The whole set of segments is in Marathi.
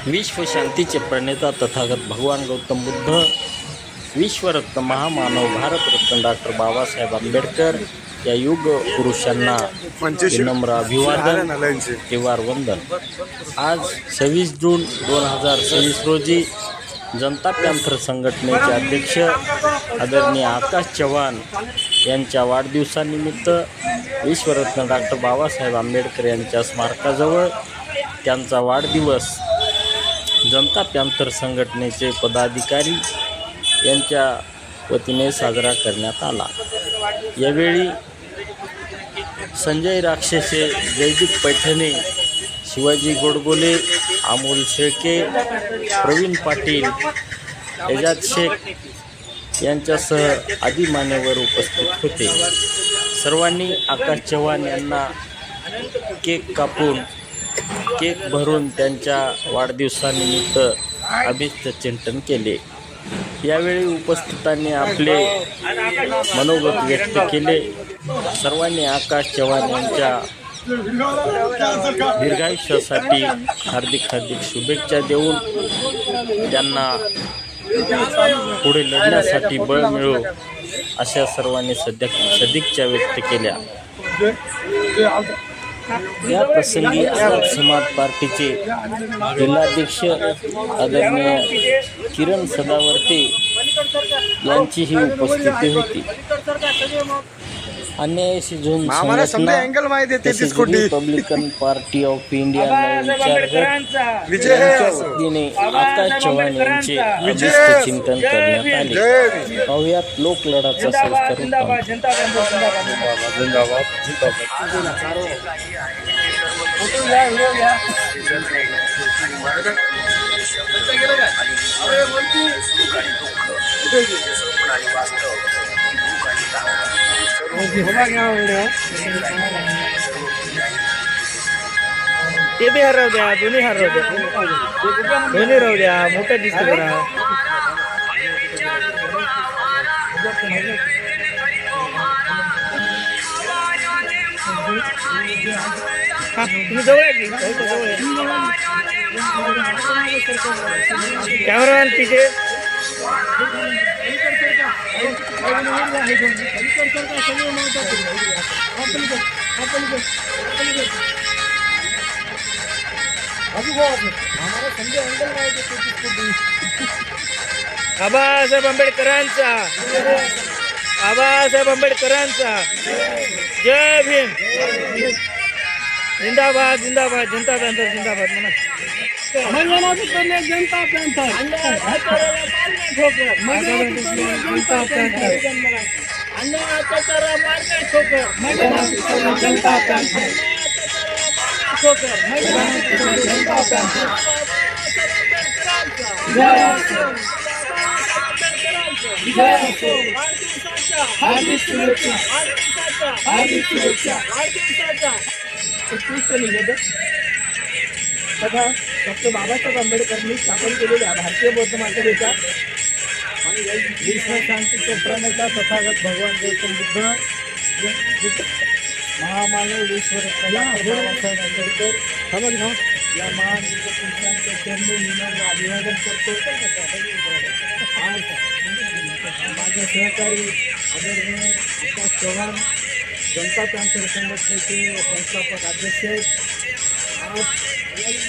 विश्व शांतीचे प्रणेता तथागत भगवान गौतम बुद्ध, विश्वरत्न महामानव भारतरत्न डॉक्टर बाबासाहेब आंबेडकर या युग पुरुषांना विनम्र अभिवादन, त्रिवार वंदन। आज 26 जून 2026 रोजी जनता पॅंथर संघटनेचे अध्यक्ष आदरणीय आकाश चव्हाण यांच्या वाढदिवसानिमित्त विश्वरत्न डॉक्टर बाबासाहेब आंबेडकर यांच्या स्मारकाजवळ त्यांचा वाढदिवस जनता पॅंथर संघटनेचे पदाधिकारी यांच्या वतीने साजरा करण्यात आला। यावेळी संजय राक्षसे, जयदीप पैठणे, शिवाजी गोडबोले, अमोल शेळके, प्रवीण पाटील, एजाज शेख यांच्यासह आदी मान्यवर उपस्थित होते। सर्वांनी आकाश चव्हाण यांना केक कापून केक भरून त्यांच्या वाढदिवसानिमित्त अभिष्टचिंतन केले। यावेळी उपस्थितांनी आपले मनोगत व्यक्त केले। सर्वांनी आकाश चव्हाण यांच्या दीर्घायुष्यासाठी हार्दिक शुभेच्छा देऊन त्यांना पुढे लढण्यासाठी बळ मिळो अशा सर्वांनी सदिच्छा व्यक्त केल्या। या प्रसंगी आझाद समाज पार्टीचे जिल्हाध्यक्ष आदरणीय किरण सदावर्ते यांचीही उपस्थिती होती। अन्यायाशी झुंज संघटना रिपब्लिकन पार्टी ऑफ इंडिया यांच्या वतीने आकाश चव्हाण यांचे अभिष्टचिंतन करण्यात आले। पाहुयात लोकलढाचा संस्कार ते बी हरव द्या, दोन्ही हरव द्या, दोन्ही राहू द्या, मोठं दिसतं जरा। तुम्ही जवळ आहे की कॅमेरामॅन पीछे बाबासाहेब आंबेडकरांचा, बाबासाहेब आंबेडकरांचा जय भीम, जिंदाबाद जिंदाबाद, जनता पॅंथर जिंदाबाद म्हणा। जनता पॅंथर, तथा डॉक्टर बाबासाहेब आंबेडकरांनी स्थापन केलेल्या भारतीय बौद्ध मार्गाच्या विश्व शांतीचे प्रणेता तथागत भगवान गौतम बुद्ध महामानव विश्वरत्न बाबासाहेब आंबेडकर या महान पुरुषांचे चरणी विनम्र अभिवादन करतो। आज माझे सहकारी आदरणीय आकाश चव्हाण जनता पॅंथर संघटनेचे संस्थापक अध्यक्ष, आज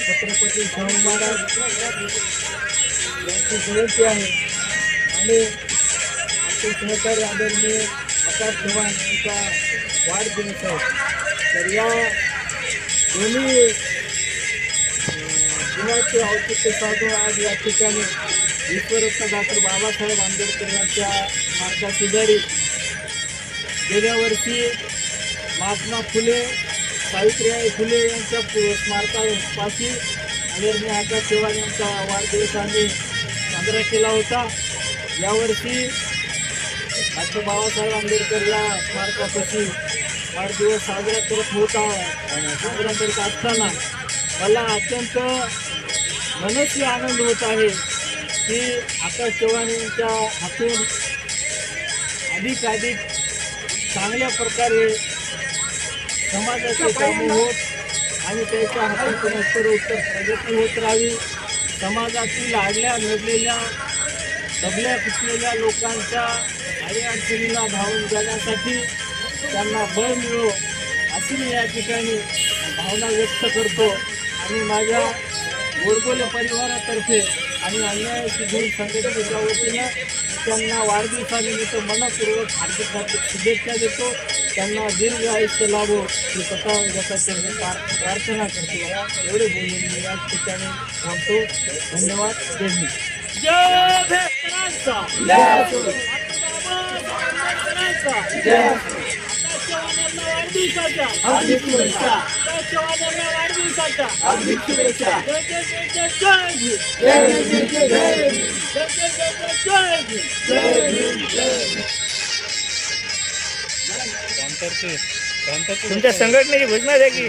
छत्रपती शाहू महाराज यांची जयंती आहे आणि आमचे सहकारी आदरणीय आकाश चव्हाण यांचा वाढदिवस आहे। तर या दोन्ही दिनाचे औचित्य साधून आज या ठिकाणी विश्वरत्न डॉक्टर बाबासाहेब आंबेडकर यांच्या स्मारकाशेजारी गेल्या वर्षी महात्मा फुले, सावित्रीबाई फुले यांच्या स्मारकापाशी आदरणीय आकाश चव्हाण यांचा वाढदिवस आम्ही साजरा केला होता। यावर्षी डॉक्टर बाबासाहेब आंबेडकर या स्मारकापाशी वाढदिवस साजरा करत असताना मला अत्यंत मनस्वी आनंद होत आहे की आकाश चव्हाण यांच्या हातून अधिक चांगल्या प्रकारे समाजाचे कामे होत आणि त्याच्या हातून उत्तर प्रगती होत राहावी, समाजातील आडल्या नडलेल्या दबल्या कुचलेल्या लोकांच्या अडीअडचणीला धावून जाण्यासाठी त्यांना बळ मिळो अशी मी या ठिकाणी भावना व्यक्त करतो आणि माझ्या गोडबोले परिवारातर्फे आणि अन्यायाची दूर संघटनेच्या वतीनं त्यांना वाढदिवसानिमित्त मनपूर्वक हार्दिक शुभेच्छा देतो. त्यांना दीर्घ आयुष्य लाभो ही तथागताची मी प्रार्थना करतो. एवढे बोलून मी या ठिकाणी थांबतो. धन्यवाद. जय हिंद. जय भेटकरांचा वाढदिवसाच्या हार्दिक शुभेच्छा. वाढदिवसाच्या हार्दिक शुभेच्छा. जय जय जय जय जय जय जय जय जय जय जय. तुमच्या संघटनेची घोषणा द्या की